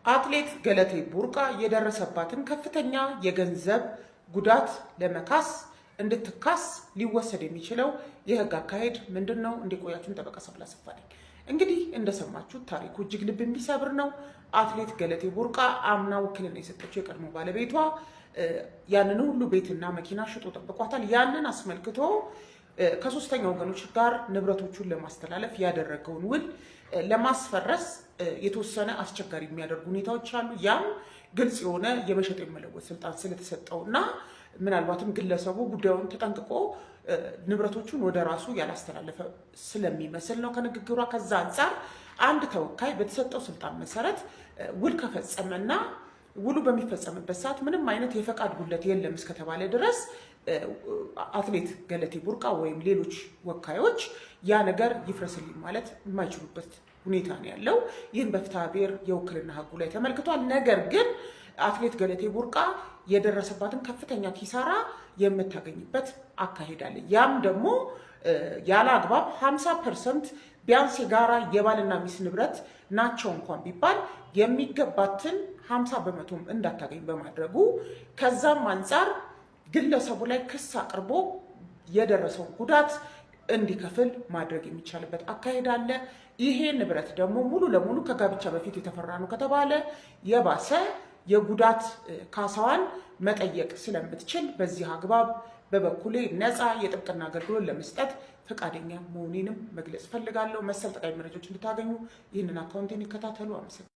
አትሌት ገለቴ ቡርቃ የደረሰባትን ከፍተኛ የገንዘብ ጉዳት ለመካስ እንድትካስ ሊወሰድ የሚችለው የህግ አካሄድ ምንድነው? እንዲቆያችሁን ጠበቃ ሰብለ አሰፋ ነኝ። እንግዲህ እንደሰማችሁት ታሪኩ እጅግ ልብ የሚሰብር ነው። አትሌት ገለቴ ቡርቃ አምና ውክልና የሰጠችው የቀድሞ ባለቤቷ ያንን ሁሉ ቤትና መኪና ሽጦ ጠብቋታል። ያንን አስመልክቶ ከሶስተኛ ወገኖች ጋር ንብረቶቹን ለማስተላለፍ ያደረገውን ውል ለማስፈረስ የተወሰነ አስቸጋሪ የሚያደርጉ ሁኔታዎች አሉ። ያም ግልጽ የሆነ የመሸጥ የመለወጥ ስልጣን ስለተሰጠውና ምናልባትም ግለሰቡ ጉዳዩን ተጠንቅቆ ንብረቶቹን ወደ ራሱ ያላስተላለፈ ስለሚመስል ነው ከንግግሯ። ከዛ አንጻር አንድ ተወካይ በተሰጠው ስልጣን መሰረት ውል ከፈጸመና ውሉ በሚፈጸምበት ሰዓት ምንም አይነት የፈቃድ ጉድለት የለም እስከተባለ ድረስ አትሌት ገለቴ ቡርቃ ወይም ሌሎች ወካዮች ያ ነገር ይፍረስልኝ ማለት የማይችሉበት ሁኔታ ነው ያለው። ይህን በፍትሐ ብሔር የውክልና ህጉ ላይ ተመልክቷል። ነገር ግን አትሌት ገለቴ ቡርቃ የደረሰባትን ከፍተኛ ኪሳራ የምታገኝበት አካሄድ አለ። ያም ደግሞ ያለ አግባብ 50% ቢያንስ የጋራ የባልና ሚስት ንብረት ናቸው እንኳን ቢባል የሚገባትን 50% እንዳታገኝ በማድረጉ ከዛም አንጻር ግለሰቡ ላይ ክስ አቅርቦ የደረሰውን ጉዳት እንዲከፍል ማድረግ የሚቻልበት አካሄድ አለ። ይሄ ንብረት ደግሞ ሙሉ ለሙሉ ከጋብቻ በፊት የተፈራ ነው ከተባለ የባሰ የጉዳት ካሳዋን መጠየቅ ስለምትችል በዚህ አግባብ በበኩሌ ነፃ የጥብቅና አገልግሎት ለመስጠት ፈቃደኛ መሆኔንም መግለጽ ፈልጋለሁ። መሰል ጠቃሚ መረጃዎች እንድታገኙ ይህንን አካውንቴን ይከታተሉ። አመሰግናለሁ።